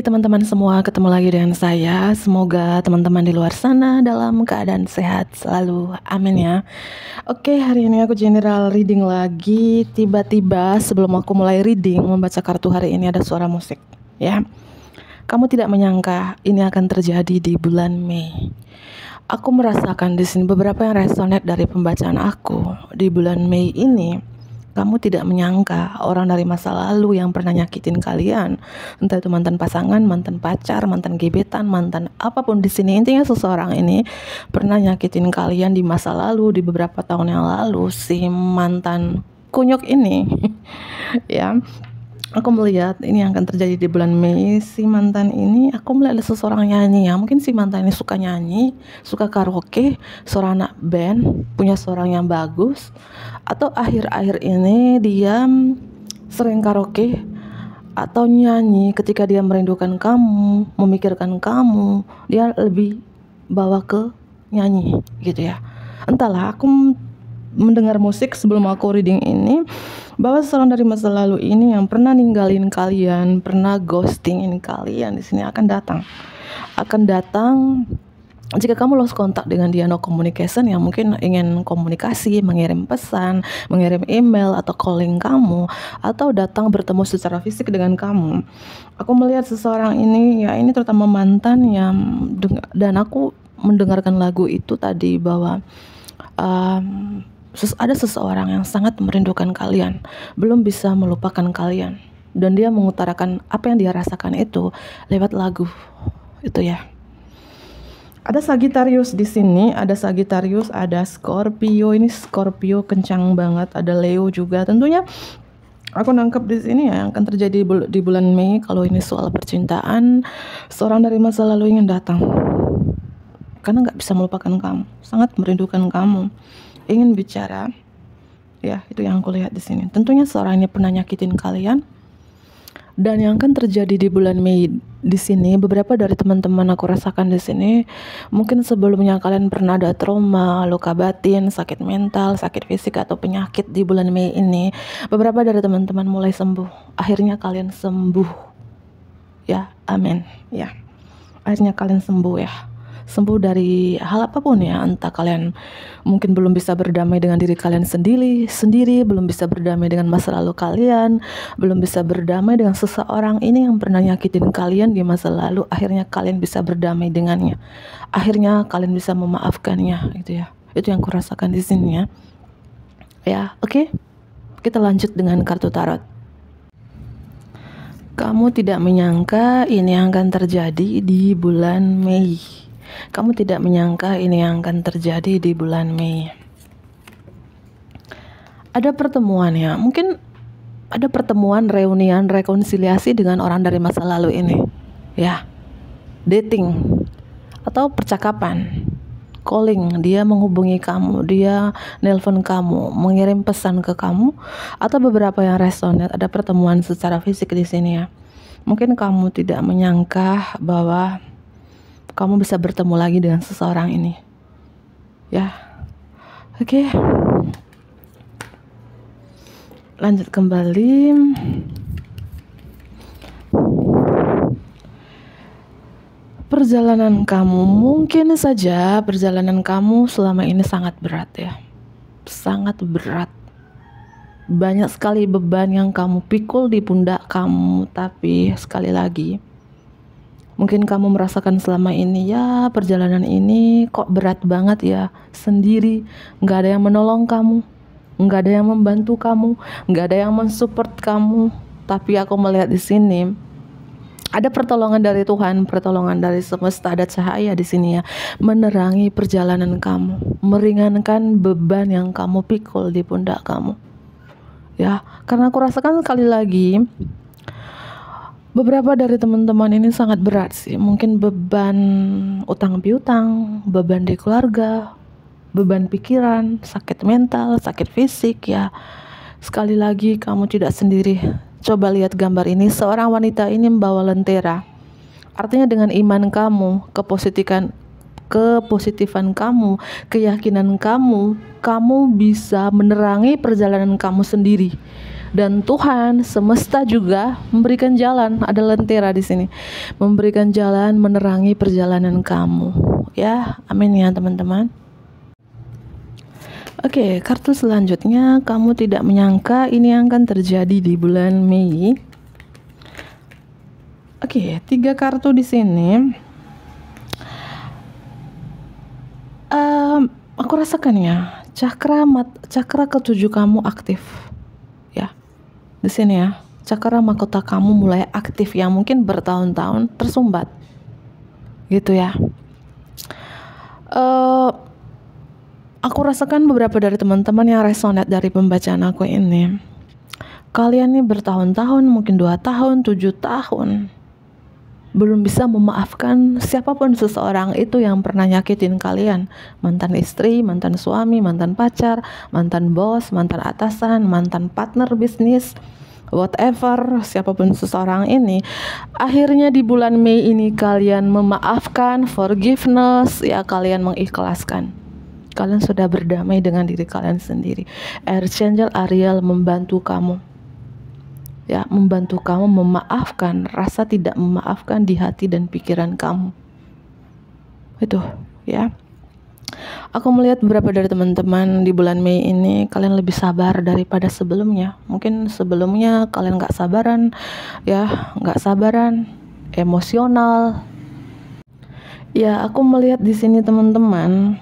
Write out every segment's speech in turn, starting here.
teman-teman semua, ketemu lagi dengan saya. Semoga teman-teman di luar sana dalam keadaan sehat selalu, amin ya. Oke, hari ini aku general reading lagi. Tiba-tiba sebelum aku mulai reading membaca kartu hari ini ada suara musik, ya. Kamu tidak menyangka ini akan terjadi di bulan Mei. Aku merasakan di sini beberapa yang resonate dari pembacaan aku di bulan Mei ini. Kamu tidak menyangka orang dari masa lalu yang pernah nyakitin kalian, entah itu mantan pasangan, mantan pacar, mantan gebetan, mantan apapun di sini, intinya seseorang ini pernah nyakitin kalian di masa lalu, di beberapa tahun yang lalu, si mantan kunyuk ini. Ya, aku melihat ini yang akan terjadi di bulan Mei. Si mantan ini, aku melihat ada seseorang nyanyi ya. Mungkin si mantan ini suka nyanyi, suka karaoke, seorang anak band, punya suara yang bagus. Atau akhir-akhir ini dia sering karaoke atau nyanyi ketika dia merindukan kamu, memikirkan kamu. Dia lebih bawa ke nyanyi gitu ya. Entahlah, aku mendengar musik sebelum aku reading ini bahwa seseorang dari masa lalu ini yang pernah ninggalin kalian, pernah ghostingin kalian di sini akan datang jika kamu lost kontak dengan dia, no communication, yang mungkin ingin komunikasi, mengirim pesan, mengirim email atau calling kamu, atau datang bertemu secara fisik dengan kamu. Aku melihat seseorang ini, ya ini terutama mantan yang dan aku mendengarkan lagu itu tadi bahwa ada seseorang yang sangat merindukan kalian, belum bisa melupakan kalian, dan dia mengutarakan apa yang dia rasakan itu lewat lagu itu ya. Ada Sagittarius di sini, ada Sagittarius, ada Scorpio. Ini Scorpio kencang banget, ada Leo juga. Tentunya aku nangkep di sini ya yang akan terjadi di bulan Mei. Kalau ini soal percintaan, seorang dari masa lalu ingin datang karena nggak bisa melupakan kamu, sangat merindukan kamu, ingin bicara. Ya, itu yang aku lihat di sini. Tentunya seorang ini pernah nyakitin kalian. Dan yang akan terjadi di bulan Mei di sini, beberapa dari teman-teman aku rasakan di sini, mungkin sebelumnya kalian pernah ada trauma, luka batin, sakit mental, sakit fisik atau penyakit di bulan Mei ini. Beberapa dari teman-teman mulai sembuh. Akhirnya kalian sembuh. Ya, amin. Ya. Akhirnya kalian sembuh ya. Sembuh dari hal apapun ya, entah kalian mungkin belum bisa berdamai dengan diri kalian sendiri, belum bisa berdamai dengan masa lalu kalian, belum bisa berdamai dengan seseorang ini yang pernah nyakitin kalian di masa lalu. Akhirnya kalian bisa berdamai dengannya, akhirnya kalian bisa memaafkannya, gitu ya. Itu yang kurasakan di sini ya. Ya, oke. Kita lanjut dengan kartu tarot. Kamu tidak menyangka ini akan terjadi di bulan Mei. Kamu tidak menyangka ini yang akan terjadi di bulan Mei. Ada pertemuan ya, mungkin ada pertemuan, reunian, rekonsiliasi dengan orang dari masa lalu ini. Ya, dating atau percakapan, calling, dia menghubungi kamu, dia nelpon kamu, mengirim pesan ke kamu, atau beberapa yang resonate, ada pertemuan secara fisik di sini ya. Mungkin kamu tidak menyangka bahwa kamu bisa bertemu lagi dengan seseorang ini. Ya. Oke. Lanjut kembali. Perjalanan kamu, mungkin saja perjalanan kamu selama ini sangat berat ya. Sangat berat. Banyak sekali beban yang kamu pikul di pundak kamu, tapi sekali lagi mungkin kamu merasakan selama ini ya perjalanan ini kok berat banget ya, sendiri, nggak ada yang menolong kamu, nggak ada yang membantu kamu, nggak ada yang mensupport kamu. Tapi aku melihat di sini ada pertolongan dari Tuhan, pertolongan dari semesta, ada cahaya di sini ya, menerangi perjalanan kamu, meringankan beban yang kamu pikul di pundak kamu. Ya, karena aku rasakan sekali lagi beberapa dari teman-teman ini sangat berat sih. Mungkin beban utang piutang, beban di keluarga, beban pikiran, sakit mental, sakit fisik ya. Sekali lagi kamu tidak sendiri. Coba lihat gambar ini, seorang wanita ini membawa lentera. Artinya dengan iman kamu, kepositifan kamu, keyakinan kamu, kamu bisa menerangi perjalanan kamu sendiri. Dan Tuhan semesta juga memberikan jalan, ada lentera di sini, memberikan jalan, menerangi perjalanan kamu. Ya, amin ya teman-teman. Oke, kartu selanjutnya, kamu tidak menyangka ini akan terjadi di bulan Mei. Oke, 3 kartu di sini. Aku rasakan ya, cakra ketujuh kamu aktif. Ya, di sini ya, cakra mahkota kamu mulai aktif yang mungkin bertahun-tahun tersumbat. Gitu ya. Aku rasakan beberapa dari teman-teman yang resonate dari pembacaan aku ini. Kalian ini bertahun-tahun, mungkin 2 tahun, 7 tahun belum bisa memaafkan siapapun seseorang itu yang pernah nyakitin kalian. Mantan istri, mantan suami, mantan pacar, mantan bos, mantan atasan, mantan partner bisnis, whatever, siapapun seseorang ini. Akhirnya di bulan Mei ini kalian memaafkan, forgiveness, ya, kalian mengikhlaskan. Kalian sudah berdamai dengan diri kalian sendiri. Archangel Ariel membantu kamu. Ya, membantu kamu memaafkan rasa tidak memaafkan di hati dan pikiran kamu. Itu, ya. Aku melihat beberapa dari teman-teman di bulan Mei ini kalian lebih sabar daripada sebelumnya. Mungkin sebelumnya kalian nggak sabaran, ya, nggak sabaran, emosional. Ya, aku melihat di sini teman-teman,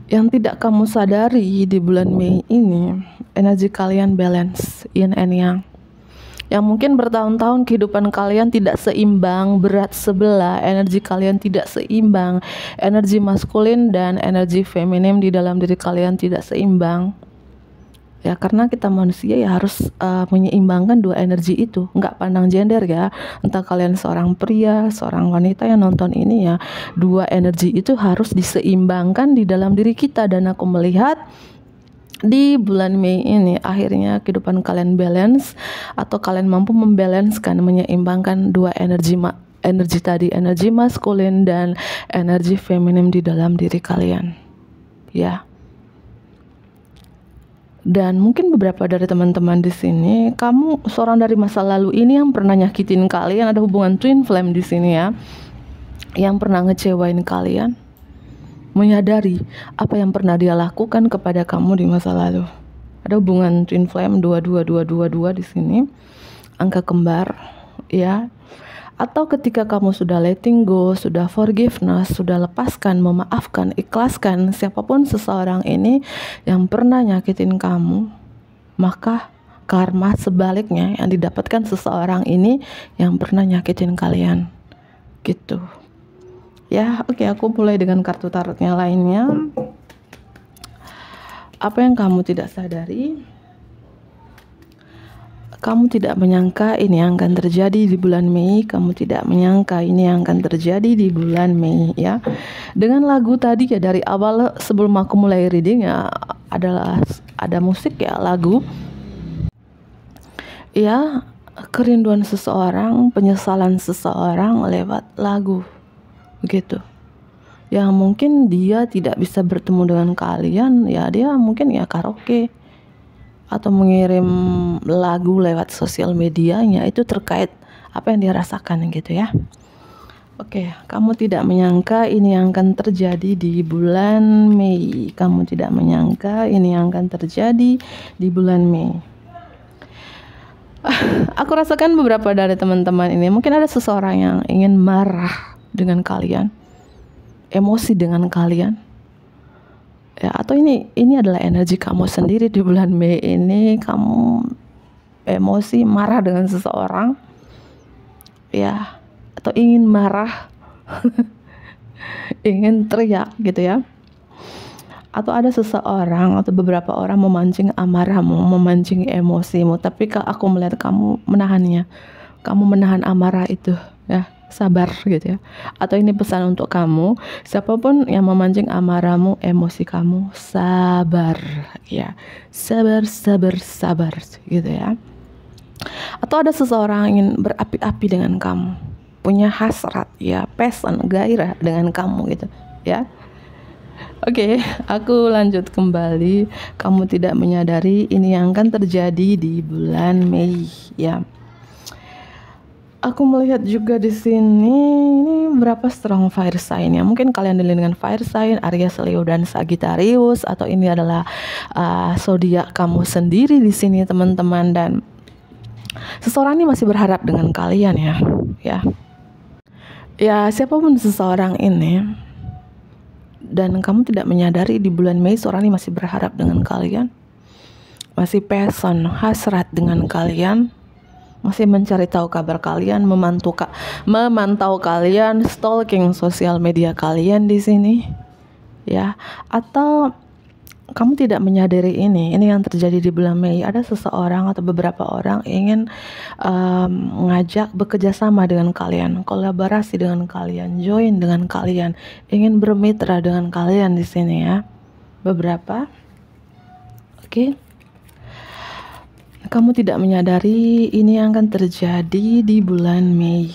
yang tidak kamu sadari di bulan Mei ini, energi kalian balance, yin and yang. Yang mungkin bertahun-tahun kehidupan kalian tidak seimbang, berat sebelah, energi kalian tidak seimbang, energi maskulin dan energi feminim di dalam diri kalian tidak seimbang. Ya, karena kita manusia ya harus menyeimbangkan 2 energi itu, nggak pandang gender ya. Entah kalian seorang pria, seorang wanita yang nonton ini ya, 2 energi itu harus diseimbangkan di dalam diri kita. Dan aku melihat di bulan Mei ini akhirnya kehidupan kalian balance, atau kalian mampu membalanskan, menyeimbangkan 2 energi tadi, energi maskulin dan energi feminim di dalam diri kalian. Ya. Dan mungkin beberapa dari teman-teman di sini, kamu seorang dari masa lalu ini yang pernah nyakitin kalian, ada hubungan twin flame di sini ya, yang pernah ngecewain kalian. Menyadari apa yang pernah dia lakukan kepada kamu di masa lalu. Ada hubungan twin flame 2222 di sini, angka kembar, ya. Atau ketika kamu sudah letting go, sudah forgiveness, sudah lepaskan, memaafkan, ikhlaskan siapapun seseorang ini yang pernah nyakitin kamu, maka karma sebaliknya yang didapatkan seseorang ini yang pernah nyakitin kalian. Gitu. Ya, oke, aku mulai dengan kartu tarotnya lainnya. Apa yang kamu tidak sadari? Kamu tidak menyangka ini yang akan terjadi di bulan Mei. Kamu tidak menyangka ini yang akan terjadi di bulan Mei, ya. Dengan lagu tadi ya, dari awal sebelum aku mulai reading ya, ada musik ya, lagu. Ya, kerinduan seseorang, penyesalan seseorang lewat lagu. Begitu. Yang mungkin dia tidak bisa bertemu dengan kalian, ya dia mungkin ya karaoke atau mengirim lagu lewat sosial medianya, itu terkait apa yang dia rasakan gitu ya. Oke, kamu tidak menyangka ini yang akan terjadi di bulan Mei. Kamu tidak menyangka ini yang akan terjadi di bulan Mei. Aku rasakan beberapa dari teman-teman ini, mungkin ada seseorang yang ingin marah dengan kalian, emosi dengan kalian, ya, atau ini adalah energi kamu sendiri di bulan Mei ini. Kamu emosi, marah dengan seseorang, ya, atau ingin marah, ingin teriak gitu ya. Atau ada seseorang atau beberapa orang memancing amarahmu, memancing emosimu, tapi aku melihat kamu menahannya, kamu menahan amarah itu, ya. Sabar gitu ya. Atau ini pesan untuk kamu, siapapun yang memancing amarahmu, emosi kamu, sabar ya. Sabar gitu ya. Atau ada seseorang ingin berapi-api dengan kamu, punya hasrat ya, passion, gairah dengan kamu gitu ya. Oke, aku lanjut kembali. Kamu tidak menyadari ini yang akan terjadi di bulan Mei, ya. Aku melihat juga di sini ini berapa strong fire sign ya. Mungkin kalian dilihat dengan fire sign Aries, Leo dan Sagittarius, atau ini adalah zodiak kamu sendiri di sini teman-teman, dan seseorang ini masih berharap dengan kalian ya. Ya, siapapun seseorang ini, dan kamu tidak menyadari di bulan Mei seorang ini masih berharap dengan kalian, masih passion, hasrat dengan kalian, masih mencari tahu kabar kalian, memantau kalian, stalking sosial media kalian di sini, ya. Atau kamu tidak menyadari ini yang terjadi di bulan Mei. Ada seseorang atau beberapa orang ingin ngajak bekerja sama dengan kalian, kolaborasi dengan kalian, join dengan kalian, ingin bermitra dengan kalian di sini ya. Beberapa, oke. Kamu tidak menyadari ini yang akan terjadi di bulan Mei.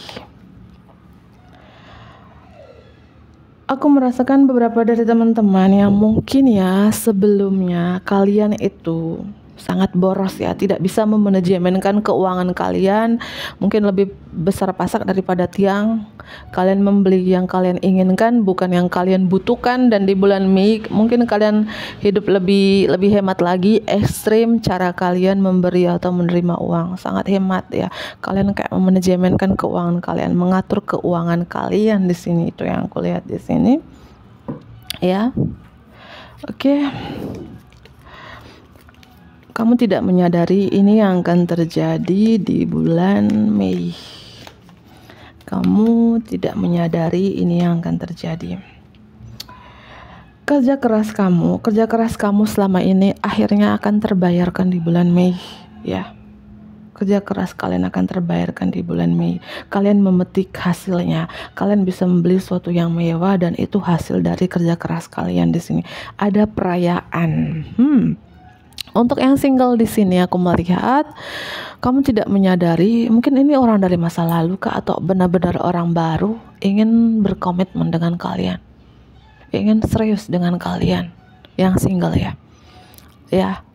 Aku merasakan beberapa dari teman-teman yang mungkin ya sebelumnya kalian itu sangat boros ya, tidak bisa memanajemenkan keuangan kalian, mungkin lebih besar pasak daripada tiang. Kalian membeli yang kalian inginkan, bukan yang kalian butuhkan, dan di bulan Mei mungkin kalian hidup lebih hemat lagi, ekstrim cara kalian memberi atau menerima uang, sangat hemat ya. Kalian kayak memanajemenkan keuangan kalian, mengatur keuangan kalian di sini, itu yang aku lihat di sini. Ya. Oke. Kamu tidak menyadari ini yang akan terjadi di bulan Mei. Kamu tidak menyadari ini yang akan terjadi. Kerja keras kamu selama ini akhirnya akan terbayarkan di bulan Mei, ya. Kerja keras kalian akan terbayarkan di bulan Mei. Kalian memetik hasilnya. Kalian bisa membeli sesuatu yang mewah, dan itu hasil dari kerja keras kalian di sini. Ada perayaan. Untuk yang single di sini aku melihat kamu tidak menyadari, mungkin ini orang dari masa lalu kah, atau benar-benar orang baru ingin berkomitmen dengan kalian, ingin serius dengan kalian. Yang single ya.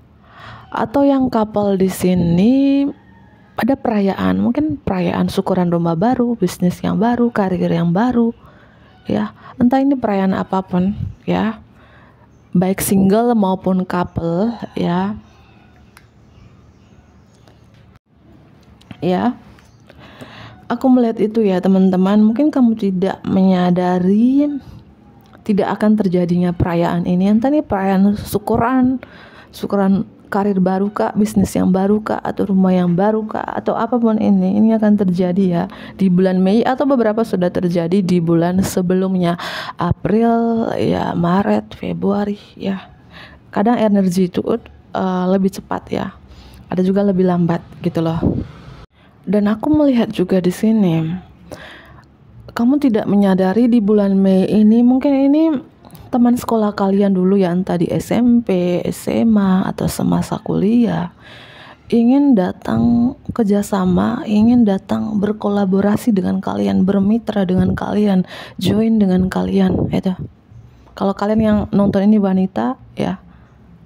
Atau yang couple di sini ada perayaan, mungkin perayaan syukuran domba baru, bisnis yang baru, karir yang baru, ya. Entah ini perayaan apapun, ya. Baik single maupun couple, ya. Aku melihat itu ya teman-teman. Mungkin kamu tidak menyadari tidak akan terjadinya perayaan ini. Entah ini perayaan syukuran karir baru kah, bisnis yang baru kah, atau rumah yang baru kah, atau apapun ini akan terjadi ya di bulan Mei, atau beberapa sudah terjadi di bulan sebelumnya, April ya, Maret, Februari ya. Kadang energi itu lebih cepat ya, ada juga lebih lambat gitu loh. Dan aku melihat juga di sini kamu tidak menyadari di bulan Mei ini, mungkin ini teman sekolah kalian dulu ya, entah di SMP, SMA, atau semasa kuliah, ingin datang kerjasama, ingin datang berkolaborasi dengan kalian, bermitra dengan kalian, join dengan kalian. Itu kalau kalian yang nonton ini wanita ya,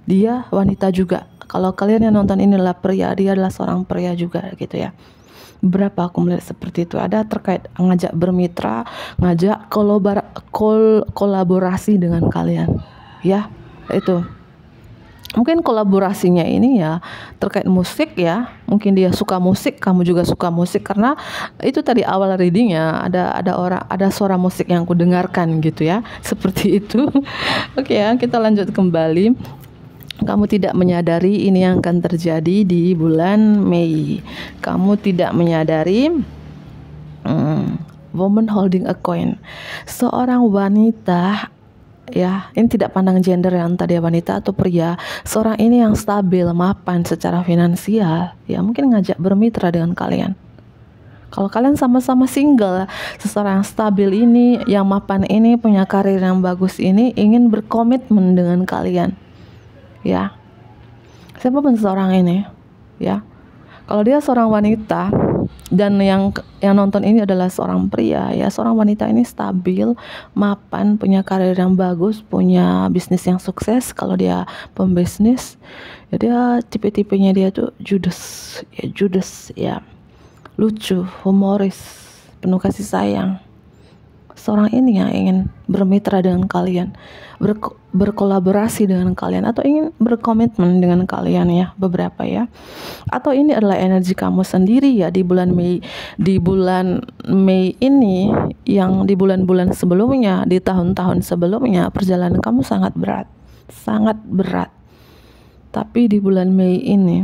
dia wanita juga. Kalau kalian yang nonton ini adalah pria, dia adalah seorang pria juga gitu ya. Berapa aku melihat seperti itu, ada terkait ngajak bermitra, ngajak kolaborasi dengan kalian ya. Itu mungkin kolaborasinya ini ya terkait musik ya, mungkin dia suka musik, kamu juga suka musik, karena itu tadi awal readingnya ada suara musik yang aku dengarkan gitu ya, seperti itu. Oke ya, kita lanjut kembali. Kamu tidak menyadari ini yang akan terjadi di bulan Mei. Kamu tidak menyadari woman holding a coin. Seorang wanita ya, ini tidak pandang gender ya, entah dia wanita atau pria. Seorang ini yang stabil, mapan secara finansial ya, mungkin ngajak bermitra dengan kalian. Kalau kalian sama-sama single, seseorang yang stabil ini, yang mapan ini, punya karir yang bagus ini, ingin berkomitmen dengan kalian. Ya, siapapun seorang ini ya, kalau dia seorang wanita Dan yang nonton ini adalah seorang pria ya, seorang wanita ini stabil, mapan, punya karir yang bagus, punya bisnis yang sukses. Kalau dia pembisnis, ya dia tipe-tipenya dia tuh judes ya, lucu, humoris, penuh kasih sayang. Seorang ini yang ingin bermitra dengan kalian, berkolaborasi dengan kalian, atau ingin berkomitmen dengan kalian ya, beberapa ya. Atau ini adalah energi kamu sendiri ya di bulan Mei ini, yang di bulan-bulan sebelumnya, di tahun-tahun sebelumnya perjalanan kamu sangat berat. Tapi di bulan Mei ini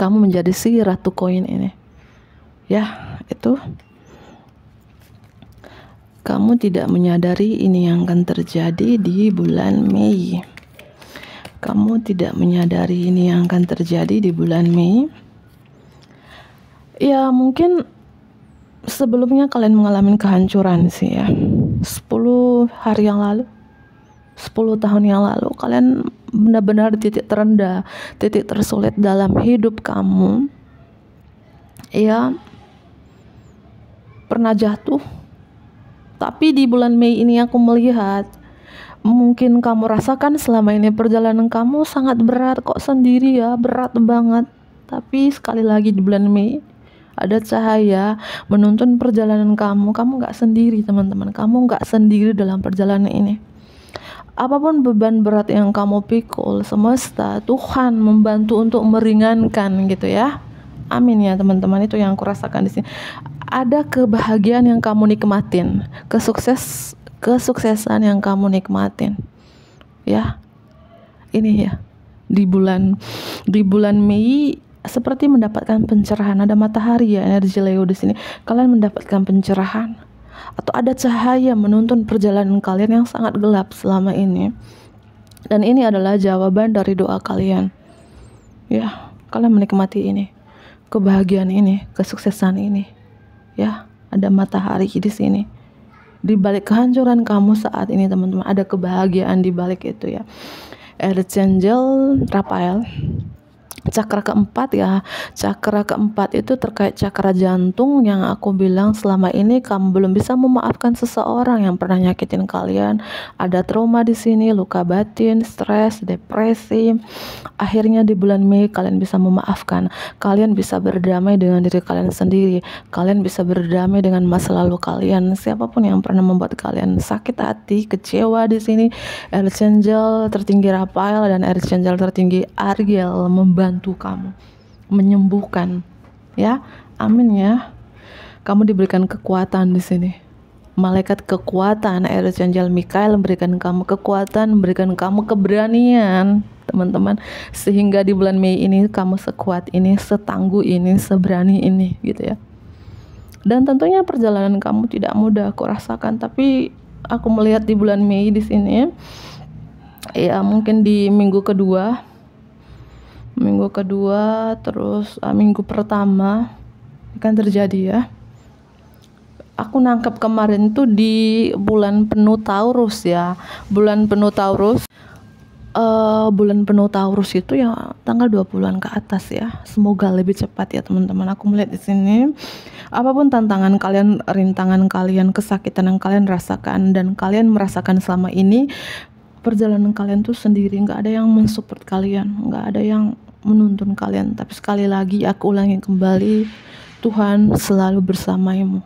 kamu menjadi si ratu koin ini. Ya, itu kamu tidak menyadari ini yang akan terjadi di bulan Mei. Kamu tidak menyadari ini yang akan terjadi di bulan Mei. Ya, mungkin sebelumnya kalian mengalami kehancuran sih ya. 10 hari yang lalu, 10 tahun yang lalu, kalian benar-benar di titik terendah, titik tersulit dalam hidup kamu. Ya, pernah jatuh. Tapi di bulan Mei ini aku melihat, mungkin kamu rasakan selama ini perjalanan kamu sangat berat, kok sendiri ya, berat banget. Tapi sekali lagi di bulan Mei ada cahaya menuntun perjalanan kamu. Kamu gak sendiri teman-teman, kamu gak sendiri dalam perjalanan ini. Apapun beban berat yang kamu pikul, semesta, Tuhan membantu untuk meringankan gitu ya. Amin ya teman-teman, itu yang aku rasakan di sini. Ada kebahagiaan yang kamu nikmatin, kesuksesan yang kamu nikmatin. Ya. Ini ya. Di bulan Mei seperti mendapatkan pencerahan, ada matahari ya, energi Leo di sini. Kalian mendapatkan pencerahan atau ada cahaya menuntun perjalanan kalian yang sangat gelap selama ini. Dan ini adalah jawaban dari doa kalian. Ya, kalian menikmati ini. Kebahagiaan ini, kesuksesan ini. Ya, ada matahari di sini. Di balik kehancuran kamu saat ini teman-teman, ada kebahagiaan di balik itu ya. Archangel Raphael, cakra keempat ya. Cakra keempat itu terkait cakra jantung, yang aku bilang selama ini kamu belum bisa memaafkan seseorang yang pernah nyakitin kalian. Ada trauma di sini, luka batin, stres, depresi. Akhirnya di bulan Mei kalian bisa memaafkan. Kalian bisa berdamai dengan diri kalian sendiri. Kalian bisa berdamai dengan masa lalu kalian. Siapapun yang pernah membuat kalian sakit hati, kecewa di sini, Archangel tertinggi Raphael dan Archangel tertinggi Ariel membantu kamu menyembuhkan ya. Amin ya. Kamu diberikan kekuatan di sini. Malaikat kekuatan Archangel Michael memberikan kamu kekuatan, memberikan kamu keberanian teman-teman, sehingga di bulan Mei ini kamu sekuat ini, setangguh ini, seberani ini gitu ya. Dan tentunya perjalanan kamu tidak mudah aku rasakan, tapi aku melihat di bulan Mei di sini ya, mungkin di minggu kedua terus minggu pertama akan terjadi ya. Aku nangkep kemarin tuh di bulan penuh Taurus ya. Bulan penuh Taurus itu ya tanggal 20-an ke atas ya. Semoga lebih cepat ya teman-teman. Aku melihat di sini, apapun tantangan kalian, rintangan kalian, kesakitan yang kalian rasakan dan kalian merasakan selama ini, perjalanan kalian tuh sendiri, nggak ada yang mensupport kalian, nggak ada yang menuntun kalian. Tapi sekali lagi aku ulangi kembali, Tuhan selalu bersamamu.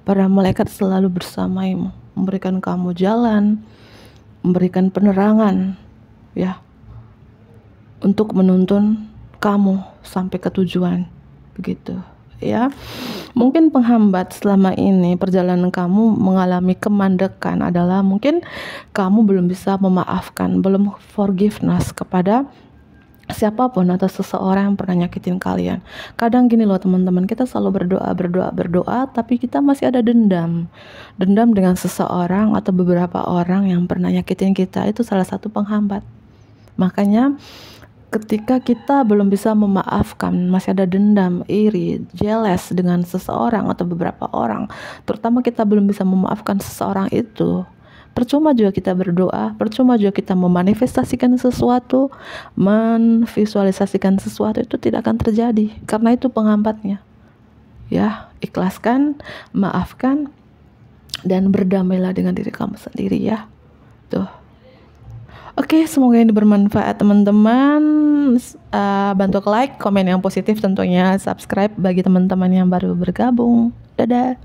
Para malaikat selalu bersamamu, memberikan kamu jalan, memberikan penerangan ya, untuk menuntun kamu sampai ke tujuan begitu ya. Mungkin penghambat selama ini perjalanan kamu mengalami kemandekan adalah mungkin kamu belum bisa memaafkan, belum forgiveness kepada siapapun atau seseorang yang pernah nyakitin kalian. Kadang gini loh teman-teman, kita selalu berdoa, tapi kita masih ada dendam dengan seseorang atau beberapa orang yang pernah nyakitin kita. Itu salah satu penghambat. Makanya ketika kita belum bisa memaafkan, masih ada dendam, iri, jealous dengan seseorang atau beberapa orang, terutama kita belum bisa memaafkan seseorang itu, percuma juga kita berdoa, percuma juga kita memanifestasikan sesuatu, menvisualisasikan sesuatu, itu tidak akan terjadi karena itu penghambatnya Ya, ikhlaskan, maafkan, dan berdamailah dengan diri kamu sendiri ya. Tuh. Oke, semoga ini bermanfaat teman-teman. Bantu like, komen yang positif tentunya, subscribe bagi teman-teman yang baru bergabung. Dadah.